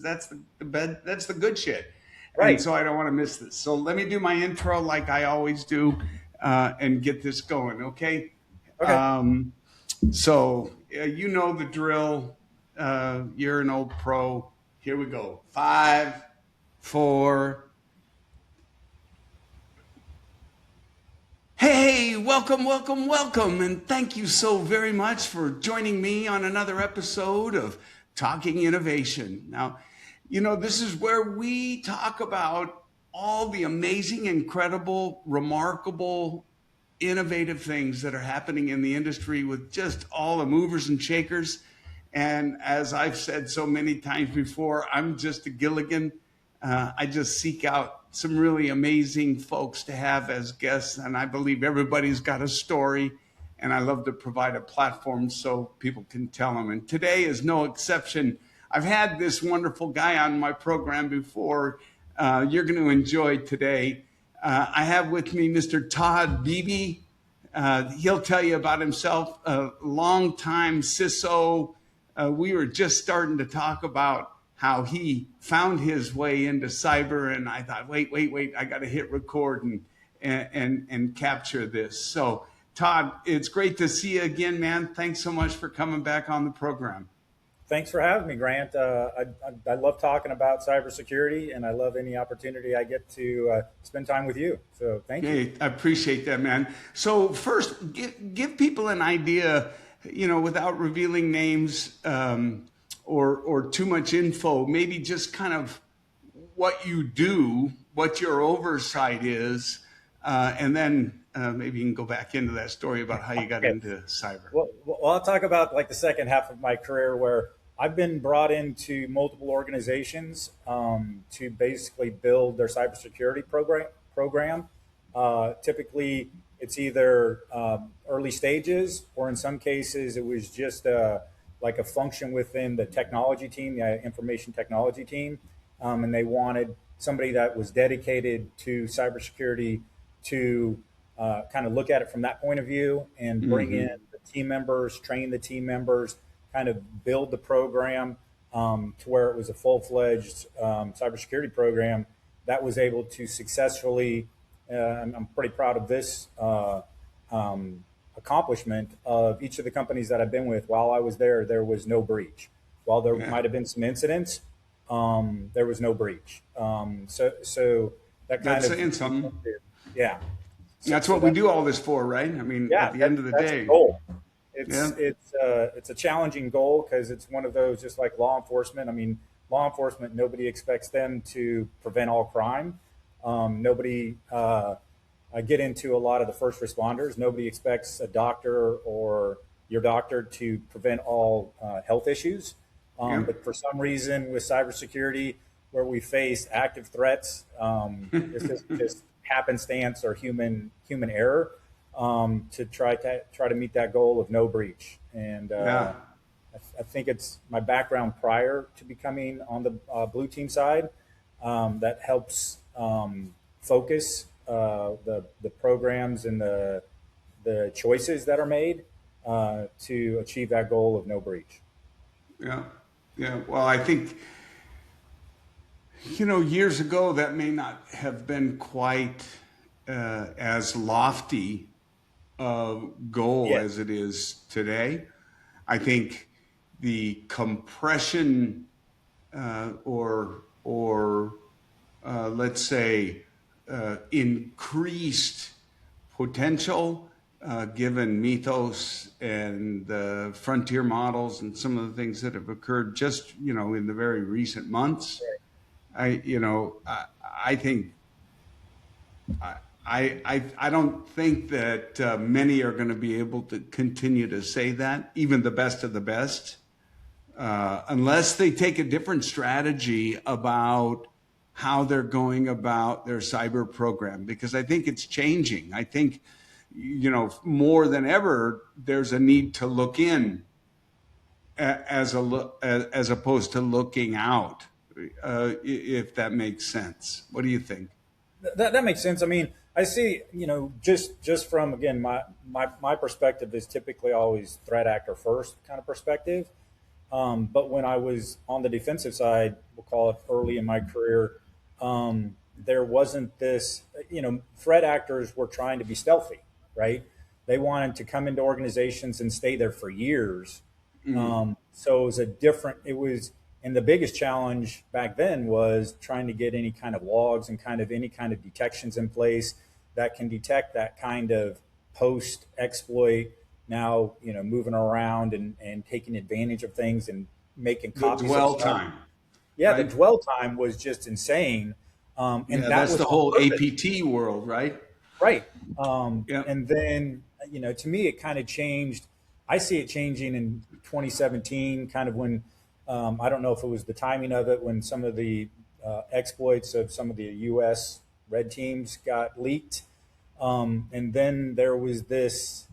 that's the good shit. And Right. so I don't want to miss this. So let me do my intro like I always do, and get this going. Okay. Okay. Um, you know the drill. You're an old pro. Here we go. Five, four. Hey, welcome, welcome, welcome, and thank you so very much for joining me on another episode of Talking Innovation. Now, this is where we talk about all the amazing, incredible, remarkable, innovative things that are happening in the industry with just all the movers and shakers. And as I've said so many times before, I'm just a Gilligan. I just seek out some really amazing folks to have as guests. And I believe everybody's got a story. And I love to provide a platform so people can tell them. And today is no exception. I've had this wonderful guy on my program before. You're going to enjoy today. I have with me Mr. Todd Beebe. He'll tell you about himself, a longtime CISO. We were just starting to talk about how he found his way into cyber, and I thought, wait, I got to hit record and capture this. So, Todd, it's great to see you again, man. Thanks so much for coming back on the program. Thanks for having me, Grant. I love talking about cybersecurity, and I love any opportunity I get to spend time with you. So thank you. Hey, I appreciate that, man. So first, give people an idea, without revealing names, or too much info, maybe just kind of what you do, what your oversight is, and then maybe you can go back into that story about how you got Okay. into cyber. Well, I'll talk about like the second half of my career where I've been brought into multiple organizations to basically build their cybersecurity program. Typically, it's either early stages, or in some cases, it was just like a function within the technology team, the information technology team, and they wanted somebody that was dedicated to cybersecurity to kind of look at it from that point of view and bring in Mm-hmm. the team members, train the team members, kind of build the program to where it was a full-fledged cybersecurity program that was able to successfully, and I'm pretty proud of this accomplishment of each of the companies that I've been with. While I was there, there was no breach. While there Yeah, might have been some incidents, there was no breach. So that kind that's of, saying something. yeah. That's So what we that, do all this for, right? I mean, at yeah, the end of the that's the day, goal. yeah, It's a challenging goal because it's one of those, just like law enforcement. I mean, law enforcement, nobody expects them to prevent all crime. Nobody I get into a lot of the first responders. Nobody expects a doctor or your doctor to prevent all health issues. yeah. But for some reason, with cybersecurity, where we face active threats, this is just happenstance or human error to try to meet that goal of no breach. And Yeah. I think it's my background prior to becoming on the blue team side that helps focus the programs and the choices that are made to achieve that goal of no breach. Yeah. Yeah. Well, I think, years ago, that may not have been quite as lofty a goal Yeah. as it is today. I think the compression, or let's say increased potential, given Mythos and the frontier models and some of the things that have occurred just in the very recent months. I think I don't think that many are going to be able to continue to say that, even the best of the best, unless they take a different strategy about how they're going about their cyber program, because I think it's changing. I think, more than ever, there's a need to look in as opposed to looking out, if that makes sense. What do you think? That makes sense. I mean, I see, just from again my perspective is typically always threat actor first kind of perspective. But when I was on the defensive side, we'll call it early in my career, there wasn't this, threat actors were trying to be stealthy, right? They wanted to come into organizations and stay there for years. So it was and the biggest challenge back then was trying to get any kind of logs and any kind of detections in place that can detect that kind of post exploit now, moving around and taking advantage of things and making The copies of dwell stuff. time, Yeah, the right? dwell time was just insane. And Yeah, that that's was the on whole purpose. APT world, right? Right. Yeah. And then, to me, it kind of changed. I see it changing in 2017, kind of when, I don't know if it was the timing of it, when some of the exploits of some of the US red teams got leaked. And then there was the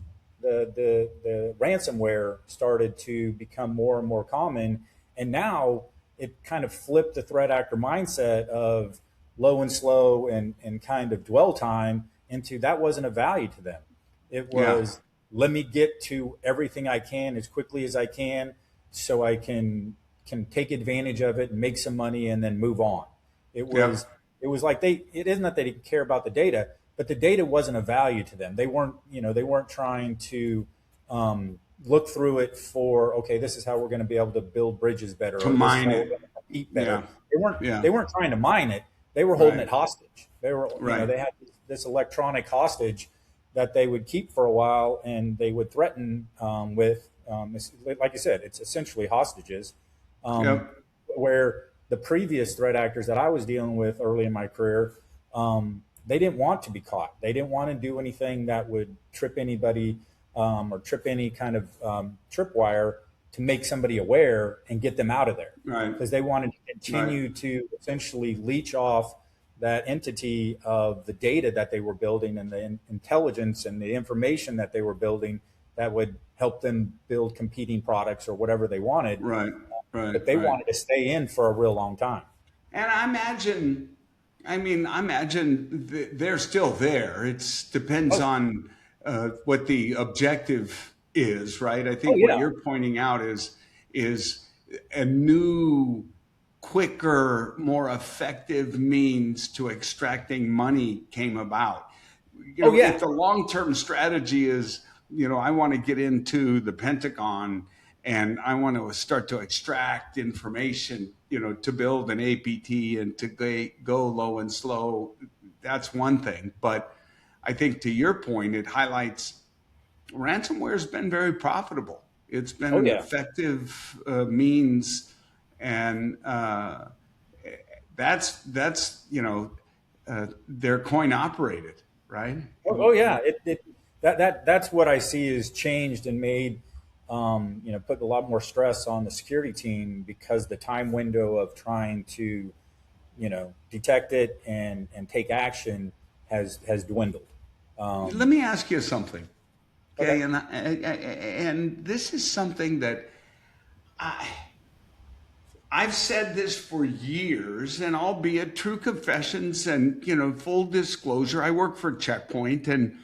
ransomware started to become more and more common. And now it kind of flipped the threat actor mindset of low and slow and kind of dwell time into that wasn't a value to them. It Yeah. was, let me get to everything I can as quickly as I can so I can take advantage of it and make some money and then move on. It Yep. was it was like it isn't that they didn't care about the data, but the data wasn't of value to them. They weren't trying to look through it for, okay, this is how we're going to be able to build bridges better, To or this is mine how we're it. going to compete better. Yeah. They weren't Yeah. they weren't trying to mine it. They were holding Right. it hostage. They were, Right. they had this electronic hostage that they would keep for a while, and they would threaten with, like you said, it's essentially hostages, um, Yep. where the previous threat actors that I was dealing with early in my career, they didn't want to be caught. They didn't want to do anything that would trip anybody, or trip any kind of tripwire to make somebody aware and get them out of there, Right. because they wanted to Right. continue to essentially leech off that entity of the data that they were building and the intelligence and the information that they were building that would help them build competing products or whatever they wanted. Right. Right. But they Right. wanted to stay in for a real long time. And I imagine they're still there. It depends Oh, on what the objective is, right? I oh think what yeah. you're pointing out is a new, quicker, more effective means to extracting money came about. Oh If yeah. the long-term strategy is, I want to get into the Pentagon and I want to start to extract information, to build an APT and to go low and slow, that's one thing. But I think to your point, it highlights ransomware has been very profitable. It's been Oh an yeah. effective means, and they're coin operated, right? Oh yeah. That's what I see is changed and made, put a lot more stress on the security team, because the time window of trying to, detect it and take action has dwindled. Let me ask you something, Okay. okay? And this is something that I've said this for years, and albeit true confessions and full disclosure, I work for Checkpoint, and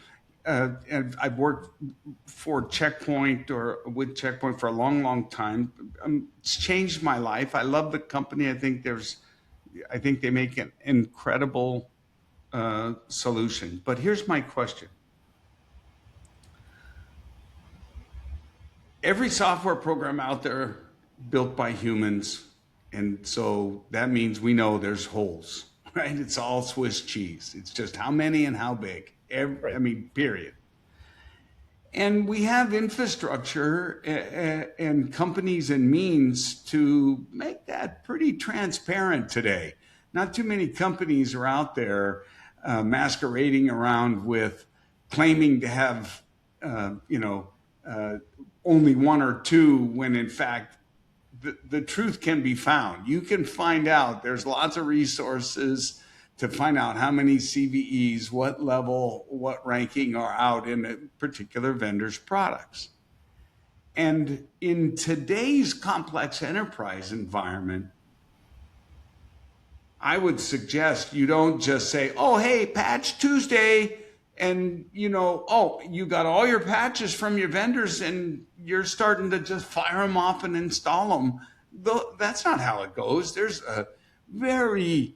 I've worked for Checkpoint or with Checkpoint for a long, long time. It's changed my life. I love the company. I think they make an incredible solution. But here's my question: every software program out there built by humans, and so that means we know there's holes, right? It's all Swiss cheese. It's just how many and how big. Right. Period. And we have infrastructure and companies and means to make that pretty transparent today. Not too many companies are out there masquerading around with claiming to have, only one or two, when in fact the truth can be found. You can find out. There's lots of resources to find out how many CVEs, what level, what ranking are out in a particular vendor's products. And in today's complex enterprise environment, I would suggest you don't just say, oh, hey, patch Tuesday, And oh, you got all your patches from your vendors and you're starting to just fire them off and install them. Though that's not how it goes. There's a very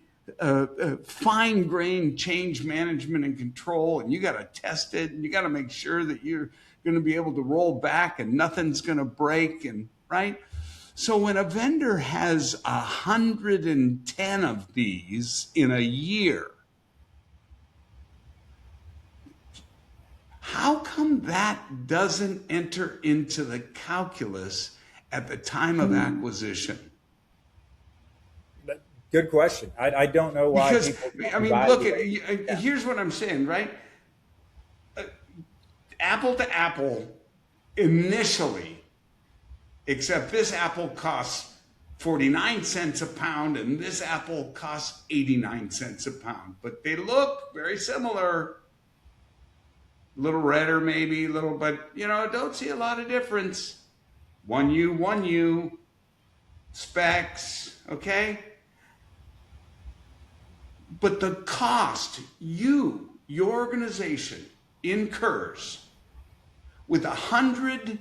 fine-grained change management and control, and you got to test it, and you got to make sure that you're going to be able to roll back and nothing's going to break, and right. So when a vendor has 110 of these in a year, how come that doesn't enter into the calculus at the time of acquisition? Good question. I don't know why. Because people I mean, look at here's what I'm saying, right? Apple to apple, initially, except this apple costs 49 cents a pound and this apple costs 89 cents a pound, but they look very similar. A little redder, maybe a little, but don't see a lot of difference. One U, specs, okay? But the cost your organization incurs with 100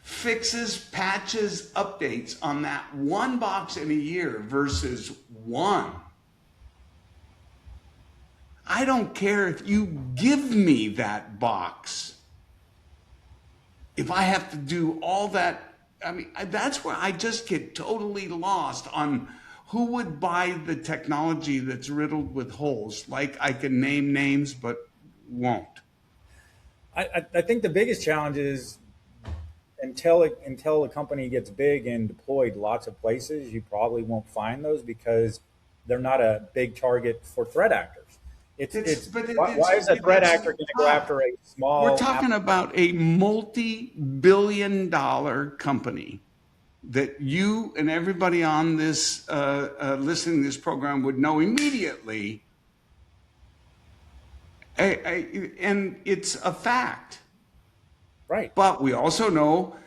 fixes, patches, updates on that one box in a year versus one. I don't care if you give me that box. If I have to do all that, I mean, that's where I just get totally lost on who would buy the technology that's riddled with holes. Like I can name names, but won't. I think the biggest challenge is until a company gets big and deployed lots of places, you probably won't find those because they're not a big target for threat actors. Why is a threat actor going to go after a small? We're talking about a multi-billion-dollar company that you and everybody on this listening to this program would know immediately. And it's a fact. Right. But we also know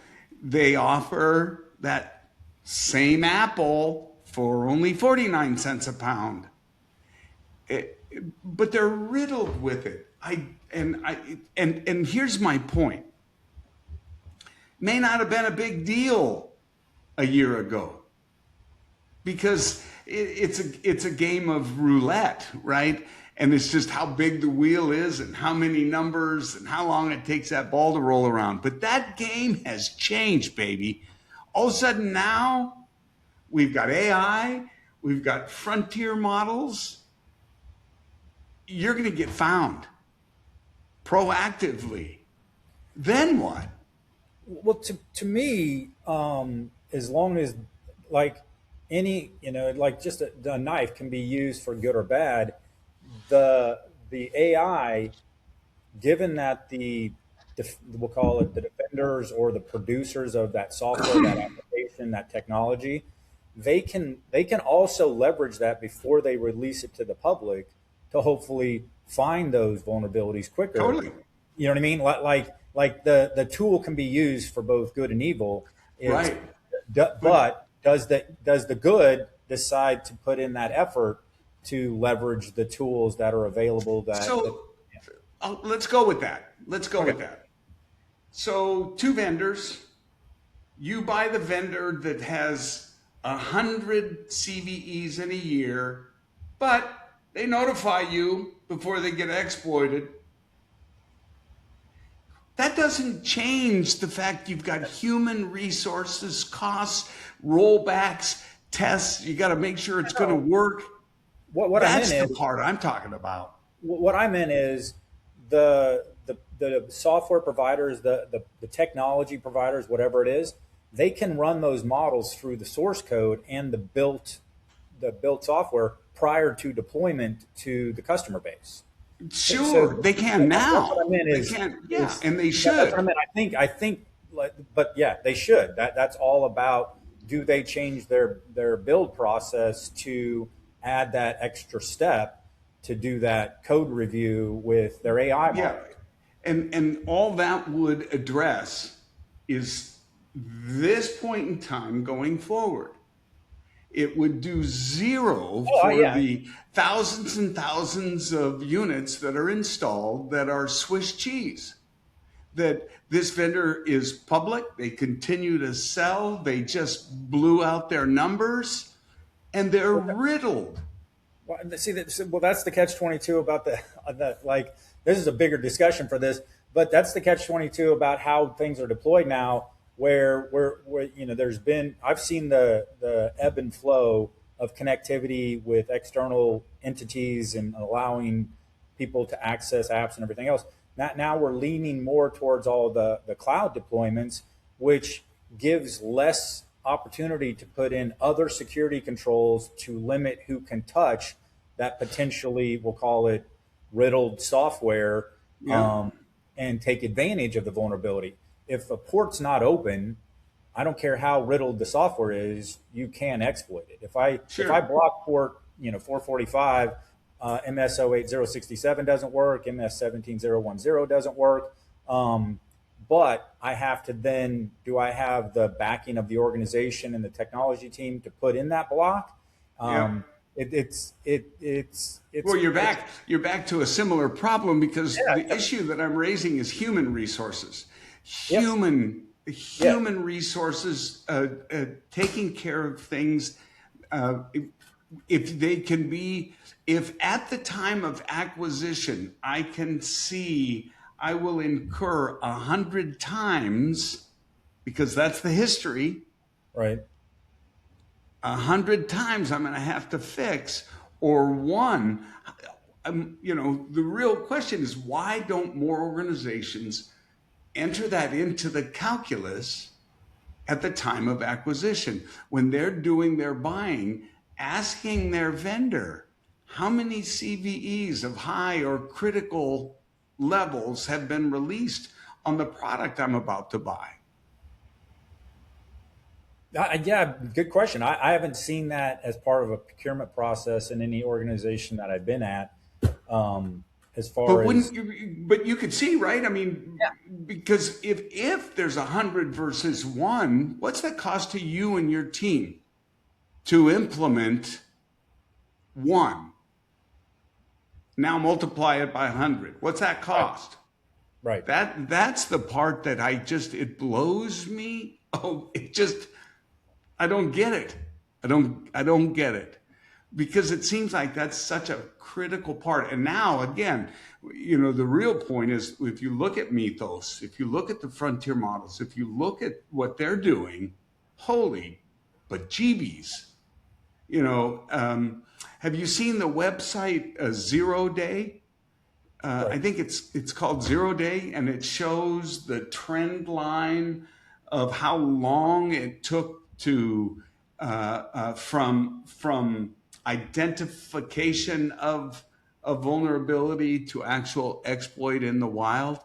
they offer that same apple for only 49 cents a pound. But they're riddled with it. And here's my point. May not have been a big deal a year ago because it's a game of roulette, right? And it's just how big the wheel is and how many numbers and how long it takes that ball to roll around. But that game has changed, baby. All of a sudden now we've got AI, we've got frontier models. You're going to get found proactively. Then what? Well, to me, as long as like any, like just a knife can be used for good or bad, the AI, given that we'll call it the defenders or the producers of that software, that application, that technology, they can also leverage that before they release it to the public to hopefully find those vulnerabilities quicker. Totally. You know what I mean? Like the tool can be used for both good and evil. Right. But does the good decide to put in that effort to leverage the tools that are available? Let's go with that. With that. So 2 vendors, you buy the vendor that has 100 CVEs in a year, but they notify you before they get exploited. That doesn't change the fact you've got human resources, costs, rollbacks, tests. You got to make sure it's going to work. That's the part I'm talking about. What I meant is the software providers, the technology providers, whatever it is, they can run those models through the source code and the built software prior to deployment to the customer base. Sure, they can now. That's what I meant and they should. That's what I meant. I think, but yeah, they should. That's all about, do they change their build process to add that extra step to do that code review with their AI model? Yeah, and all that would address is this point in time going forward. it would do zero Oh, for yeah. the thousands and thousands of units that are installed that are Swiss cheese. That this vendor is public, they continue to sell, they just blew out their numbers, and they're riddled. Well, see, well, that's the catch-22 about the like. This is a bigger discussion for this, but that's the catch-22 about how things are deployed now. Where there's been, I've seen the ebb and flow of connectivity with external entities and allowing people to access apps and everything else. Now we're leaning more towards all the cloud deployments, which gives less opportunity to put in other security controls to limit who can touch that potentially, we'll call it riddled software, Yeah. and take advantage of the vulnerability. If a port's not open, I don't care how riddled the software is, you can exploit it. If I Sure. block port 445, MS 08067 doesn't work, MS 17010 doesn't work. But I have to then, do I have the backing of the organization and the technology team to put in that block? Yeah. It's Well, you're back to a similar problem because the yeah, issue that I'm raising is human resources. yep, yeah, Human resources taking care of things. Uh, if they can be, if at the time of acquisition, I can see I will incur 100 times, because that's the history, right. 100 times I'm going to have to fix, or one. The real question is, why don't more organizations enter that into the calculus at the time of acquisition when they're doing their buying, asking their vendor how many CVEs of high or critical levels have been released on the product I'm about to buy? Yeah, good question. I haven't seen that as part of a procurement process in any organization that I've been at. As But far wouldn't as you, but you could see, right? I mean, yeah, because if there's 100 versus one, what's that cost to you and your team to implement one? Now multiply it by 100. What's that right, cost? right. That's the part that it blows me. Oh, I don't get it. I don't get it, because it seems like that's such a critical part. And now again, the real point is, if you look at Mythos, if you look at the frontier models, if you look at what they're doing, holy bejeebies. Have you seen the website Zero Day? I Right. think it's called Zero Day, and it shows the trend line of how long it took to from identification of a vulnerability to actual exploit in the wild.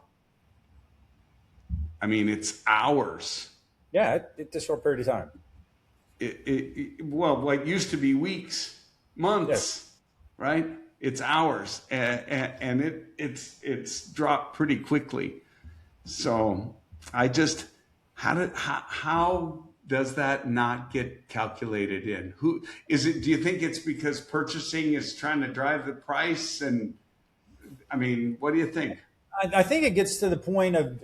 I mean, it's hours. Yeah, it's a short period of time. Well, what used to be weeks, Yeah. months, right? It's hours, and it's dropped pretty quickly. So I just, how does that not get calculated in? Who is it? Do you think it's because purchasing is trying to drive the price? And I mean, what do you think? I think it gets to the point of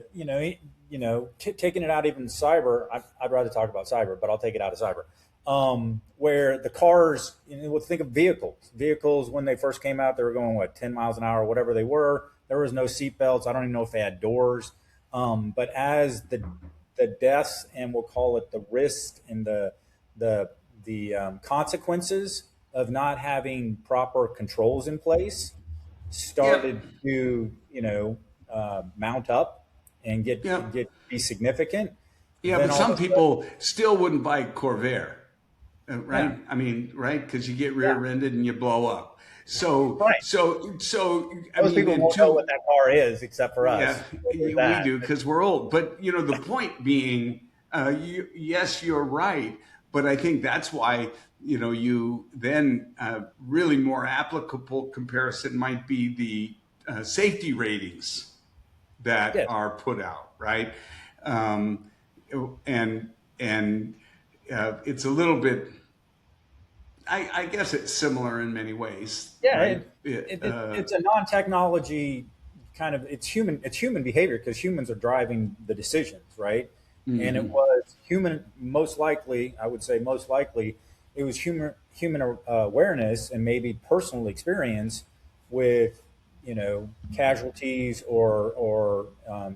taking it out even cyber. I'd rather talk about cyber, but I'll take it out of cyber. Where the cars, let's think of vehicles when they first came out, they were going 10 miles an hour, whatever they were. There was no seat belts. I don't even know if they had doors. But as the deaths, and we'll call it the risk and the consequences of not having proper controls in place Yep. started to mount up and Yep. be significant, Yeah, then but all some of a sudden, people still wouldn't buy Corvair, yeah, right? I mean, right? Because you get yeah, rear-ended and you blow up. So, right. so, so, I Most mean, people and won't know what two, that car is except for yeah, us. There's we that. do because we're old. But the point being, yes, you're right. But I think that's why you then really more applicable comparison might be the safety ratings that Yeah, are put out, right? Um, and it's a little bit. I guess it's similar in many ways, Yeah, right? it's a non-technology kind of it's human behavior because humans are driving the decisions, right? And it was human most likely, I would say most likely, it was human awareness and maybe personal experience with casualties or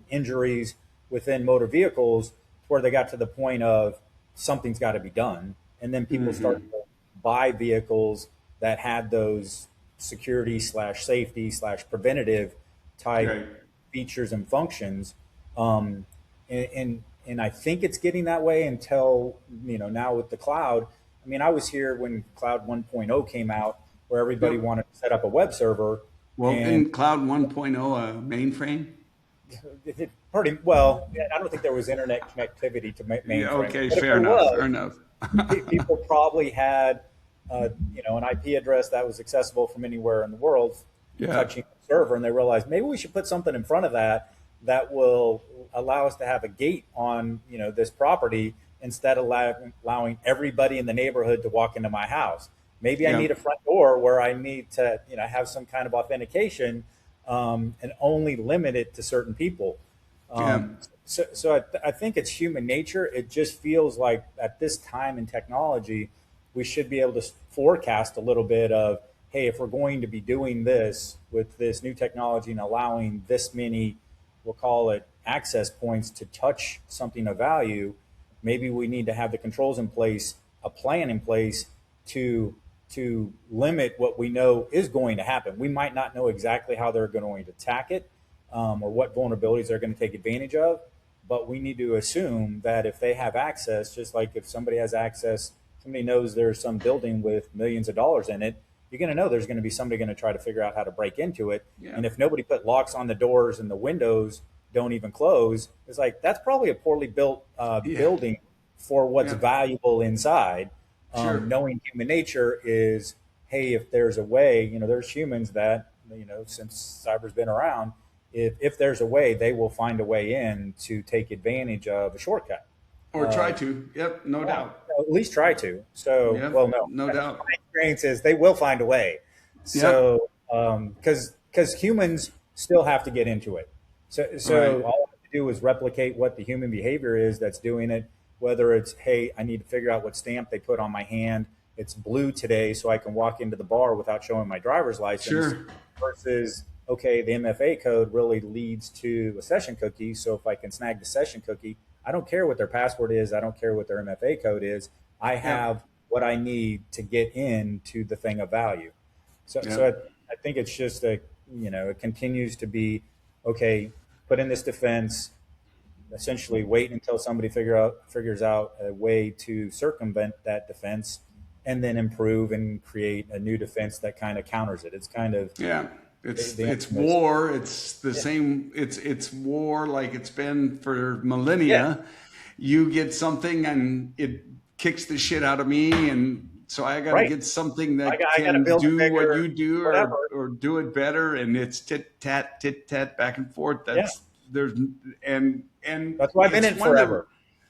injuries within motor vehicles where they got to the point of something's got to be done, and then people started to buy vehicles that had those security slash safety slash preventative type Right. features and functions. Um, and I think it's getting that way until, now with the cloud. I mean, I was here when Cloud 1.0 came out, where everybody Yep. wanted to set up a web server, Well, and in Cloud 1.0, a mainframe? it pretty well. I don't think there was internet connectivity to Yeah, mainframe, okay, but if fair there enough, fair was, enough. people probably had, an IP address that was accessible from anywhere in the world, Yeah. touching the server, and they realized maybe we should put something in front of that that will allow us to have a gate on, this property instead of allowing everybody in the neighborhood to walk into my house. Maybe I Yeah. need a front door where I need to, have some kind of authentication, and only limit it to certain people. Yeah. So I think it's human nature. It just feels like at this time in technology, we should be able to forecast a little bit of, hey, if we're going to be doing this with this new technology and allowing this many, we'll call it access points to touch something of value, maybe we need to have the controls in place, a plan in place to limit what we know is going to happen. We might not know exactly how they're going to attack it, or what vulnerabilities they're going to take advantage of, but we need to assume that if they have access, just like if somebody has access, somebody knows there's some building with millions of dollars in it, you're going to know there's going to be somebody going to try to figure out how to break into it. Yeah. And if nobody put locks on the doors and the windows don't even close, it's like that's probably a poorly built Yeah. building for what's Yeah. valuable inside. Sure. Knowing human nature is, hey, if there's a way, there's humans that, since cyber's been around, if there's a way, they will find a way in to take advantage of a shortcut. Or try to. Yep, no Yeah, doubt. at least try to. So, Yep, well, no, no doubt. my experience is they will find a way. Yep. So, because humans still have to get into it. So Right. all I have to do is replicate what the human behavior is that's doing it. Whether it's, hey, I need to figure out what stamp they put on my hand. It's blue today, so I can walk into the bar without showing my driver's license. Sure. Versus, okay, the MFA code really leads to a session cookie. So if I can snag the session cookie, I don't care what their password is. I don't care what their MFA code is. I have what I need to get into the thing of value. So, Yep. so I think it's just it continues to be, okay, put in this defense, essentially wait until somebody figures out a way to circumvent that defense, and then improve and create a new defense that kind of counters it. It's kind of Yeah. It's the it's infamous- war. It's the same. It's war like it's been for millennia. Yeah. You get something and it kicks the shit out of me, and so I got to Right. get something that I gotta can build a do bigger what you do, whatever. or do it better. And it's tit tat back and forth. That's there's and That's why I've been it's in one of the- forever.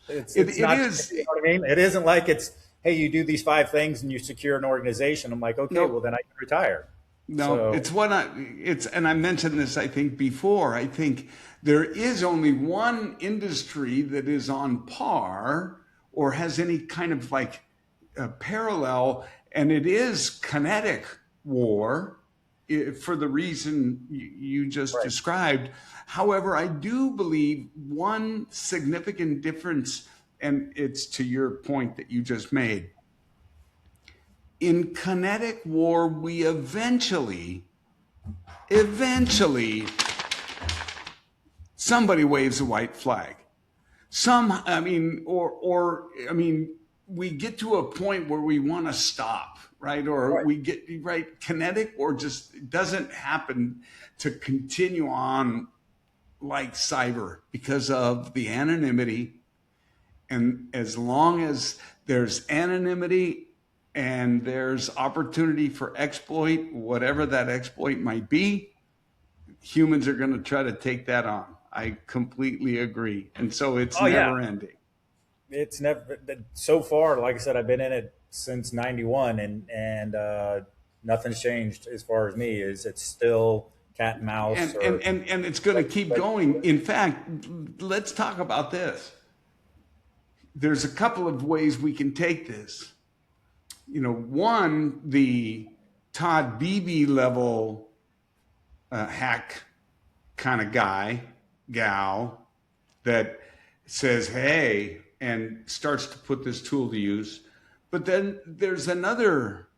It's It not, is. you know what I mean? It isn't like it's, hey, you do these 5 things and you secure an organization. I'm like, okay, Nope. well then I can retire. No, So- it's what and I mentioned this, I think, before. I think there is only one industry that is on par or has any kind of like parallel, and it is kinetic war, for the reason you just Right. described. However, I do believe one significant difference, and it's to your point that you just made. In kinetic war, we eventually, somebody waves a white flag. We get to a point where we want to stop, right? Or Right. we get, right, kinetic, or just it doesn't happen to continue on like cyber because of the anonymity. And as long as there's anonymity and there's opportunity for exploit, whatever that exploit might be, humans are going to try to take that on. I completely agree. And so it's Oh, yeah. never ending. It's never, so far, like I said, I've been in it since '91, and nothing's changed as far as me. Is it's still cat and mouse or And it's going to keep going. In fact, let's talk about this. There's a couple of ways we can take this. One, the Todd Beebe level hack kind of gal that says, hey, and starts to put this tool to use. But then there's another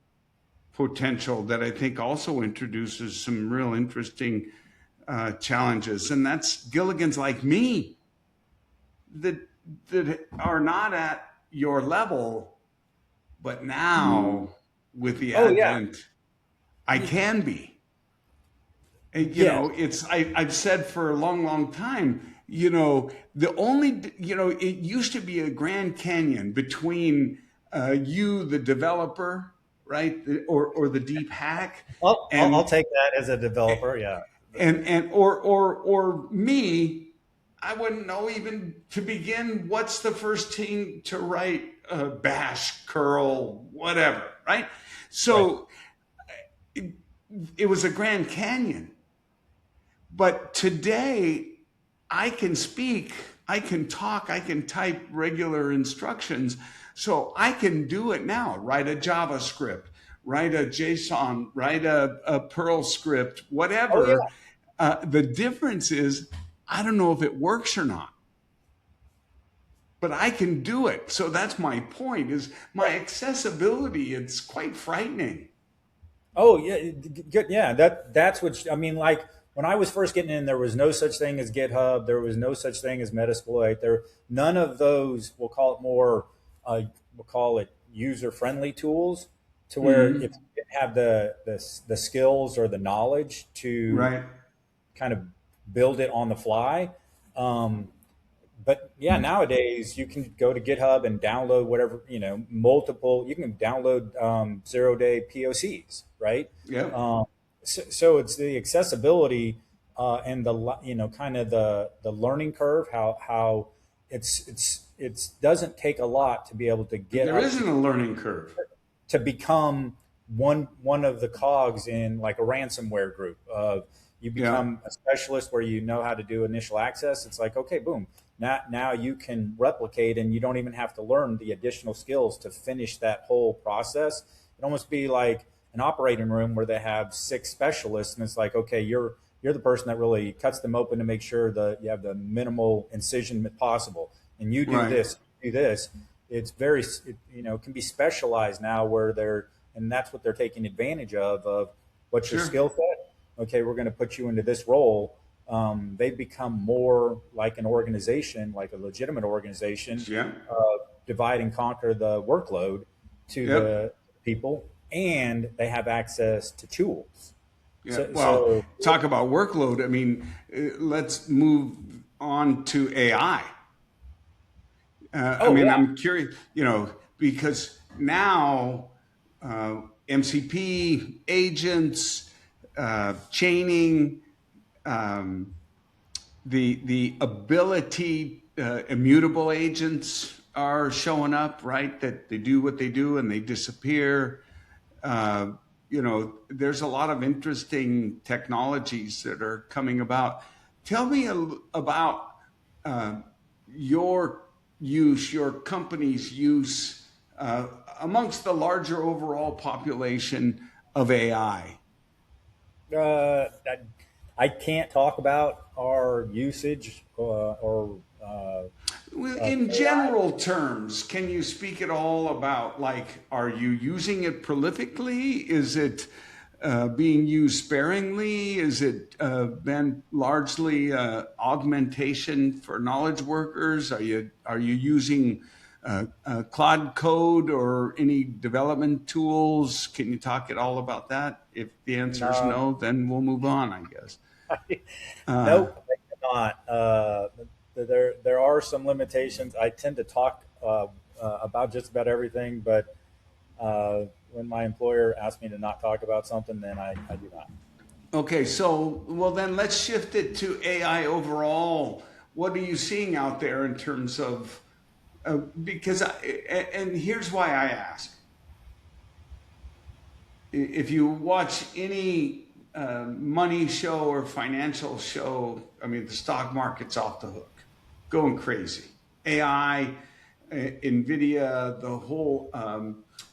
potential that I think also introduces some real interesting challenges, and that's Gilligans like me that are not at your level, but now with the advent, I can be. And, I've said for a long, long time, the only, it used to be a Grand Canyon between you, the developer, right, or the deep hack. I'll take that as a developer, yeah. Or me, I wouldn't know even to begin what's the first thing to write, bash, curl, whatever, right? So it was a Grand Canyon. But today, I can speak, I can talk, I can type regular instructions. So I can do it now, write a JavaScript, write a JSON, write a Perl script, whatever. The difference is, I don't know if it works or not, but I can do it. So that's my point, is my accessibility. It's quite frightening. Oh yeah, good. Yeah, that's what I mean. Like when I was first getting in, there was no such thing as GitHub. There was no such thing as Metasploit. None of those. We'll call it more. We'll call it user-friendly tools, to where if you didn't have the skills or the knowledge to kind of build it on the fly. But yeah, nowadays you can go to GitHub and download whatever, multiple. You can download 0-day POCs, right? Yeah. So it's the accessibility and the kind of the learning curve. How it doesn't take a lot to be able to get. There isn't a learning curve to become one of the cogs in like a ransomware group. You become a specialist where you know how to do initial access. It's like, okay, boom. Now you can replicate, and you don't even have to learn the additional skills to finish that whole process. It almost be like an operating room where they have 6 specialists, and it's like, okay, you're the person that really cuts them open to make sure that you have the minimal incision possible, and you do this, do this. It's very, it can be specialized now and that's what they're taking advantage of what's your skill set. Okay, we're going to put you into this role. They've become more like an organization, like a legitimate organization, divide and conquer the workload to the people, and they have access to tools. Yeah. So talk about workload. I mean, let's move on to AI. I'm curious, because now MCP agents, chaining, the ability, immutable agents are showing up, right? That they do what they do and they disappear. There's a lot of interesting technologies that are coming about. Tell me about your use, your company's use amongst the larger overall population of AI. I can't talk about our usage in general terms, can you speak at all about, like, are you using it prolifically? Is it being used sparingly? Is it been largely augmentation for knowledge workers? Are you using Cloud Code or any development tools? Can you talk at all about that? If the answer is no, then we'll move on, I guess. Nope, I cannot. There are some limitations. I tend to talk about just about everything, but when my employer asks me to not talk about something, then I do not. Okay, then let's shift it to AI overall. What are you seeing out there in terms of, and here's why I ask. if you watch any money show or financial show, I mean, the stock market's off the hook, going crazy. AI, NVIDIA, the whole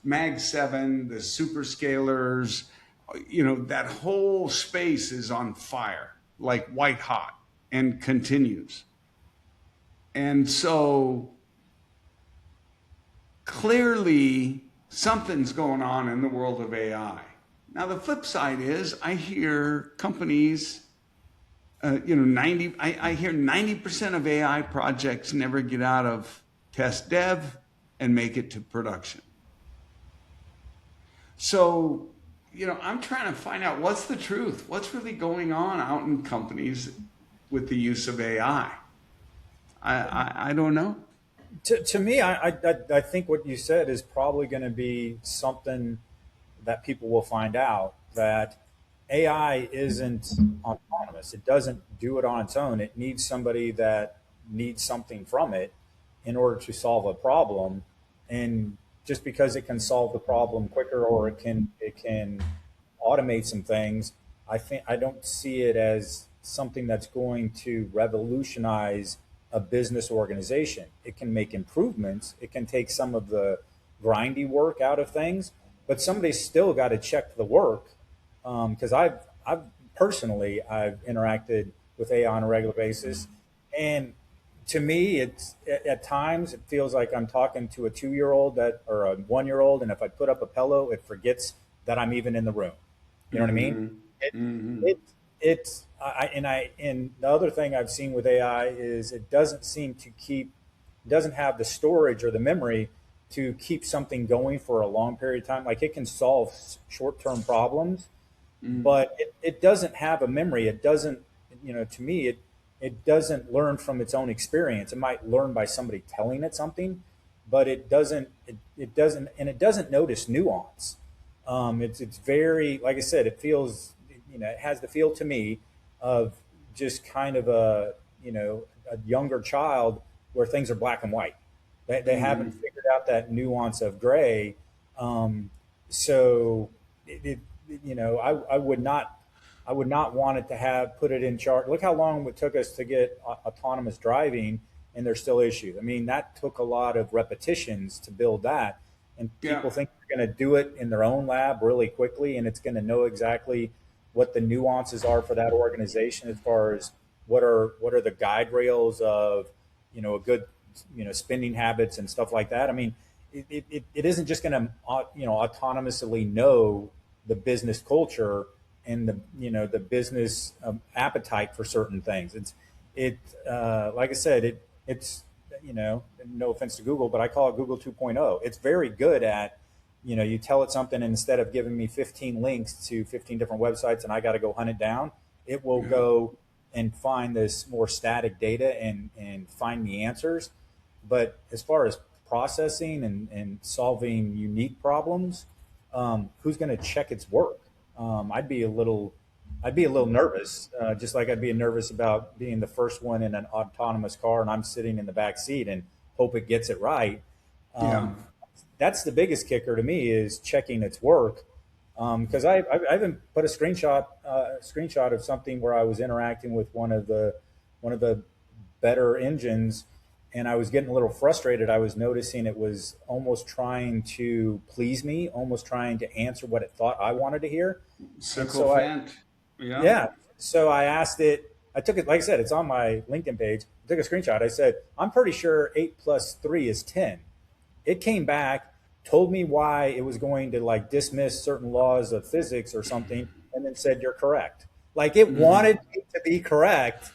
Mag 7, the superscalers, that whole space is on fire, like white hot, and continues. And so clearly something's going on in the world of AI. Now, the flip side is I hear companies, I hear 90% of AI projects never get out of test dev and make it to production. So, I'm trying to find out what's the truth, what's really going on out in companies with the use of AI. I don't know. To me, I think what you said is probably going to be something that people will find out, that AI isn't autonomous. It doesn't do it on its own. It needs somebody that needs something from it in order to solve a problem. And just because it can solve the problem quicker, or it can automate some things, I don't see it as something that's going to revolutionize a business organization. It can make improvements. It can take some of the grindy work out of things, but somebody's still got to check the work. Because I've personally interacted with AI on a regular basis, and to me, it's at times it feels like I'm talking to a 2-year-old or a 1-year-old, and if I put up a pillow, it forgets that I'm even in the room. You know what I mean? And the other thing I've seen with AI is it doesn't have the storage or the memory to keep something going for a long period of time. Like, it can solve short-term problems, but it doesn't have a memory. It doesn't, to me, it doesn't learn from its own experience. It might learn by somebody telling it something, but it doesn't notice nuance. It's very, like I said, it feels, it has the feel to me of just kind of a younger child where things are black and white. They haven't figured out that nuance of gray. So I would not want it to put it in charge. Look how long it took us to get autonomous driving, and there's still issues. I mean, that took a lot of repetitions to build that, and people think they're going to do it in their own lab really quickly, and it's going to know exactly what the nuances are for that organization as far as what are the guide rails of a good spending habits and stuff like that. I mean, it isn't just going to autonomously know the business culture and the business appetite for certain things. Like I said, it's no offense to Google, but I call it Google 2.0. It's very good at, you tell it something, and instead of giving me 15 links to 15 different websites and I got to go hunt it down, it will go and find this more static data and find me answers. But as far as processing and solving unique problems, who's going to check its work? I'd be a little nervous, just like I'd be nervous about being the first one in an autonomous car and I'm sitting in the back seat and hope it gets it right. That's the biggest kicker to me, is checking its work. Because I even put a screenshot of something where I was interacting with one of the better engines, and I was getting a little frustrated. I was noticing it was almost trying to please me, almost trying to answer what it thought I wanted to hear. Yeah. So I asked it. I took it, like I said, it's on my LinkedIn page. I took a screenshot. I said, I'm pretty sure 8 plus 3 is 10. It came back, told me why it was going to dismiss certain laws of physics or something, and then said, you're correct. Like, it wanted me to be correct.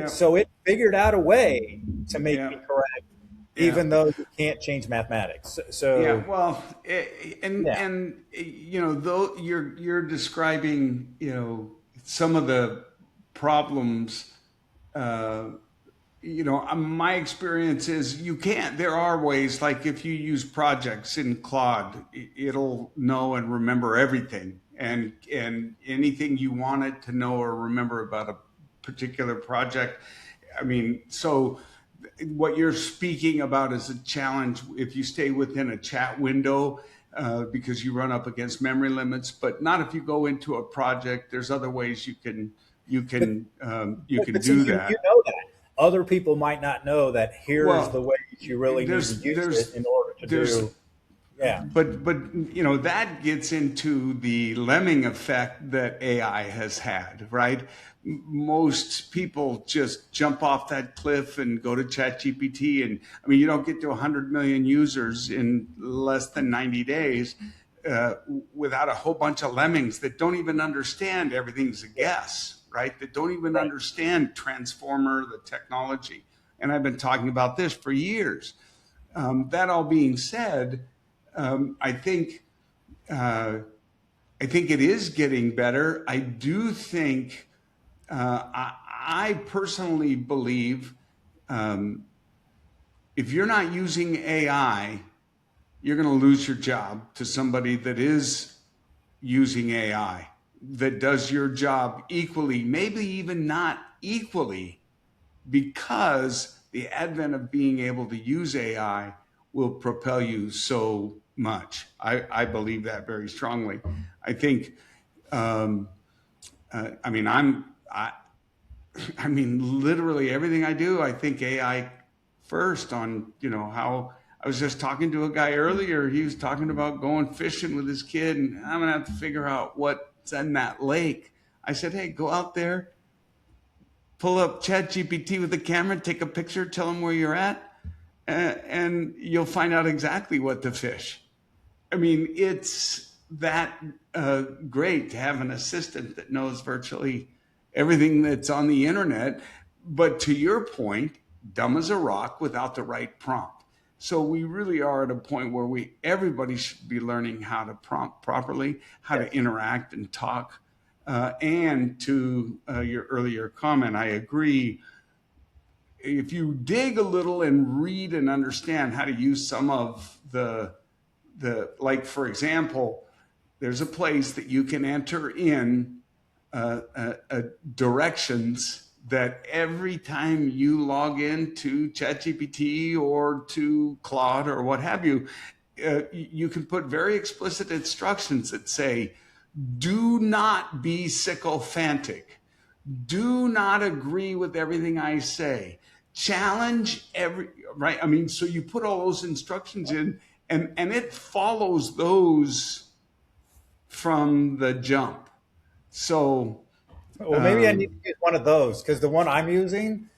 So it figured out a way to make me correct, even though you can't change mathematics. Though you're describing, some of the problems, my experience is you can't. There are ways, like if you use projects in Claude, it'll know and remember everything, and anything you want it to know or remember about a particular project. I mean, so what you're speaking about is a challenge. If you stay within a chat window, because you run up against memory limits, but not if you go into a project. There's other ways you can But see, do you that. know that. Other people might not know that here's the Well, way you really need to use it there's in order to there's do. Yeah. but that gets into the lemming effect that AI has had, right? Most people just jump off that cliff and go to ChatGPT, and I mean, you don't get to 100 million users in less than 90 days uh, without a whole bunch of lemmings that don't even understand everything's a guess, right? That don't even Right. understand Transformer, the technology. And I've been talking about this for years. That all being said, I think I think it is getting better. I do think I personally believe if you're not using AI, you're going to lose your job to somebody that is using AI, that does your job equally, maybe even not equally, because the advent of being able to use AI will propel you so much. I believe that very strongly. I think, um, I mean, I mean, literally everything I do, I think AI first on, how I was just talking to a guy earlier. He was talking about going fishing with his kid, and I'm going to have to figure out what's in that lake. I said, hey, go out there, pull up ChatGPT with the camera, take a picture, tell them where you're at, and you'll find out exactly what to fish. I mean, it's that great to have an assistant that knows virtually everything that's on the internet. But to your point, dumb as a rock without the right prompt. So we really are at a point where everybody should be learning how to prompt properly, how to Yes. interact and talk. And to your earlier comment, I agree. If you dig a little and read and understand how to use some of like, for example, there's a place that you can enter in directions that every time you log into ChatGPT or to Claude or what have you, you can put very explicit instructions that say, do not be sycophantic. Do not agree with everything I say. Challenge right? I mean, so you put all those instructions in, and it follows those from the jump. So, Well, maybe I need um, to use one of those because the one I'm using,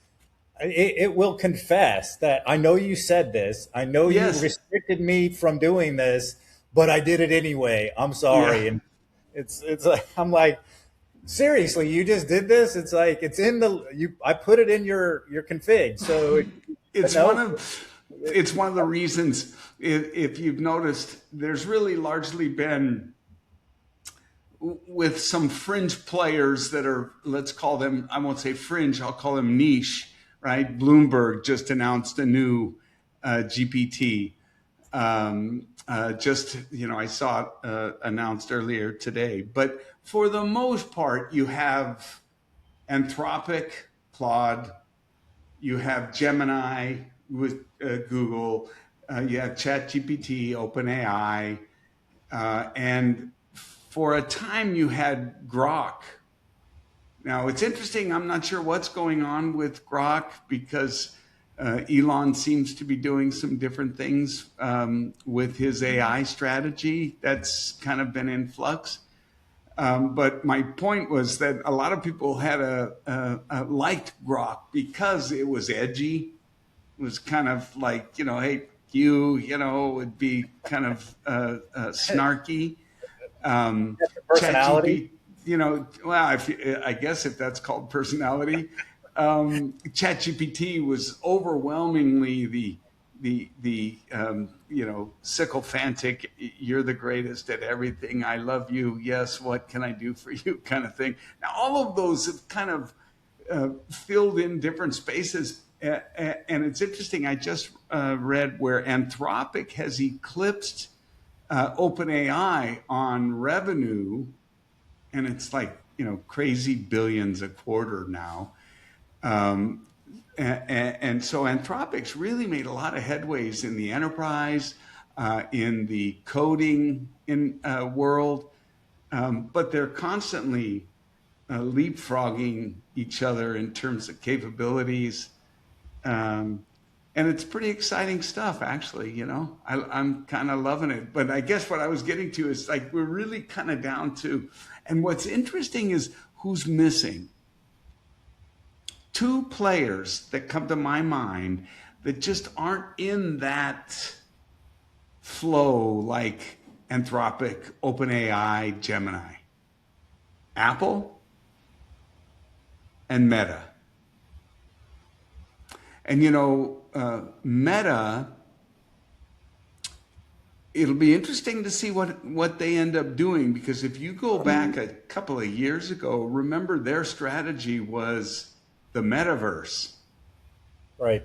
it will confess that I know you said this. I know you yes, restricted me from doing this, but I did it anyway. I'm yeah, sorry. And it's like I'm like, seriously, you just did this? It's like it's in the you. I put it in your config. So it's one no, of it's one of the reasons. If you've noticed, there's really largely been with some fringe players that are, let's call them, I won't say fringe, I'll call them niche, right? Bloomberg just announced a new GPT. I saw it announced earlier today. But for the most part, you have Anthropic, Claude, you have Gemini with Google, you have ChatGPT, OpenAI, and for a time you had Grok. Now it's interesting. I'm not sure what's going on with Grok because Elon seems to be doing some different things with his AI strategy. That's kind of been in flux. But my point was that a lot of people had liked Grok because it was edgy. It was kind of like, hey, would be kind of snarky. Chat personality. GP, well, I guess if that's called personality, Chat GPT was overwhelmingly the sycophantic, you're the greatest at everything. I love you. Yes. What can I do for you? Kind of thing. Now, all of those have kind of filled in different spaces. And it's interesting. I just read where Anthropic has eclipsed OpenAI on revenue, and it's like crazy billions a quarter now. And so Anthropic's really made a lot of headways in the enterprise. in the coding world, but they're constantly leapfrogging each other in terms of capabilities. And it's pretty exciting stuff, actually. I'm kind of loving it. But I guess what I was getting to is like we're really kind of down to, and what's interesting is who's missing. Two players that come to my mind that just aren't in that flow like Anthropic, OpenAI, Gemini. Apple and Meta. And Meta, it'll be interesting to see what they end up doing, because if you go back a couple of years ago, remember their strategy was the metaverse. Right.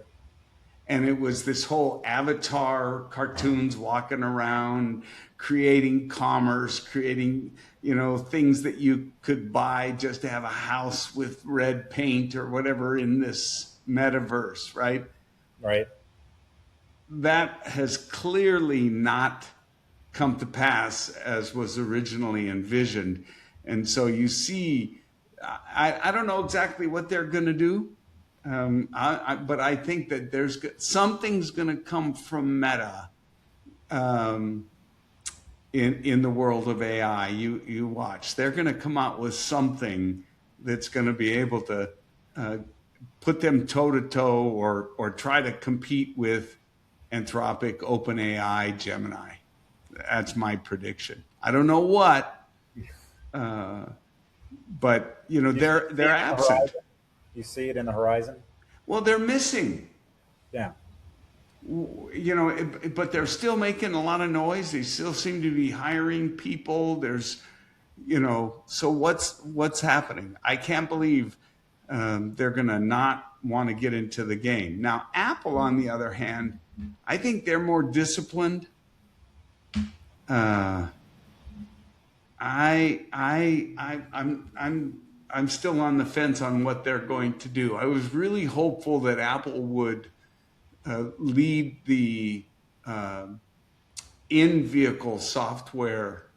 And it was this whole avatar cartoons walking around, creating commerce, creating, things that you could buy just to have a house with red paint or whatever in this metaverse, right? Right. That has clearly not come to pass as was originally envisioned. And so you see, I don't know exactly what they're going to do. But I think that something's going to come from Meta in the world of AI. You watch. They're going to come out with something that's going to be able to put them toe to toe or try to compete with Anthropic, OpenAI, Gemini. That's my prediction. I don't know what, but they're absent. You see it in the horizon? Well, they're missing. Yeah. But they're still making a lot of noise. They still seem to be hiring people. There's, so what's happening? I can't believe they're going to not want to get into the game. Now, Apple, on the other hand, I think they're more disciplined. I'm still on the fence on what they're going to do. I was really hopeful that Apple would lead the in-vehicle software,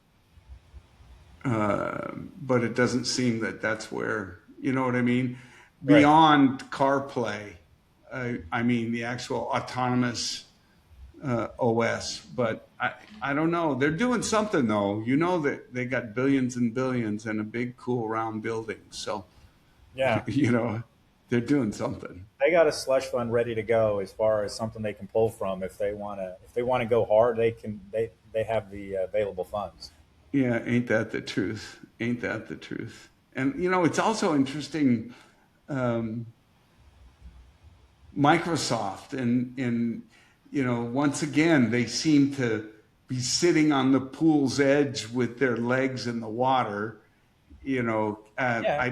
but it doesn't seem that that's where, you know what I mean? Right. Beyond CarPlay, I mean the actual autonomous OS, but I don't know. They're doing something though. That they got billions and billions in a big, cool, round building. So, yeah, they're doing something. They got a slush fund ready to go as far as something they can pull from if they want to go hard. They have the available funds. Yeah, ain't that the truth? Ain't that the truth? And it's also interesting. Microsoft and once again, they seem to be sitting on the pool's edge with their legs in the water. Yeah. I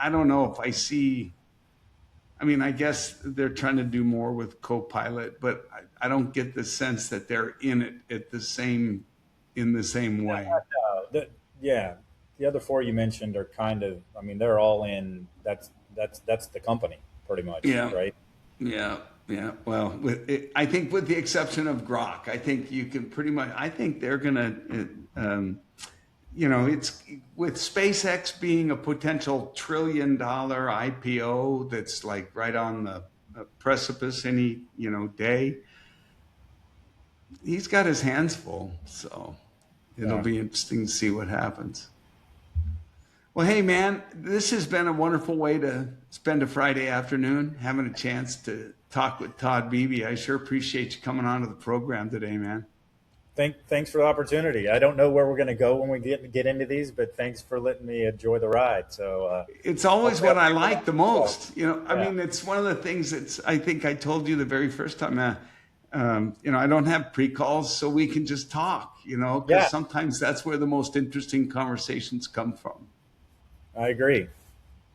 don't know if I see, I guess they're trying to do more with Copilot, but I don't get the sense that they're in it in the same way. The other four you mentioned are kind of, they're all in, that's the company pretty much, yeah. Right? Yeah. Yeah, well, I think with the exception of Grok, I think you can pretty much. I think they're gonna, it's with SpaceX being a potential $1 trillion IPO that's like right on the precipice any day. He's got his hands full, so it'll be interesting to see what happens. Well, hey man, this has been a wonderful way to spend a Friday afternoon, having a chance to talk with Todd Beebe. I sure appreciate you coming on to the program today, man. Thanks for the opportunity. I don't know where we're going to go when we get into these, but thanks for letting me enjoy the ride. So it's always what I like the most. It's one of the things that's. I think I told you the very first time. I don't have pre-calls, so we can just talk. Because sometimes that's where the most interesting conversations come from. I agree.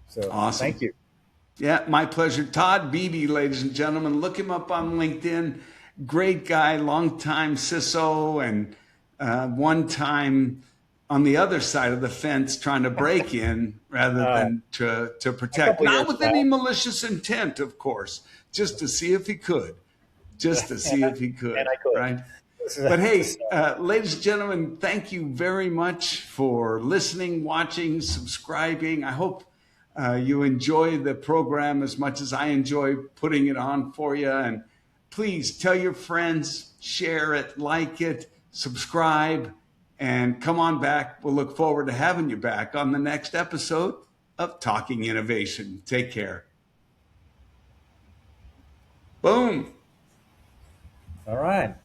So awesome. Thank you. Yeah, my pleasure. Todd Beebe, ladies and gentlemen. Look him up on LinkedIn. Great guy, longtime CISO, and one time on the other side of the fence trying to break in rather than to protect. Not with any malicious intent, of course, just to see if he could. And I could. Right? But hey, ladies and gentlemen, thank you very much for listening, watching, subscribing. I hope you enjoy the program as much as I enjoy putting it on for you. And please tell your friends, share it, like it, subscribe, and come on back. We'll look forward to having you back on the next episode of Talking Innovation. Take care. Boom. All right.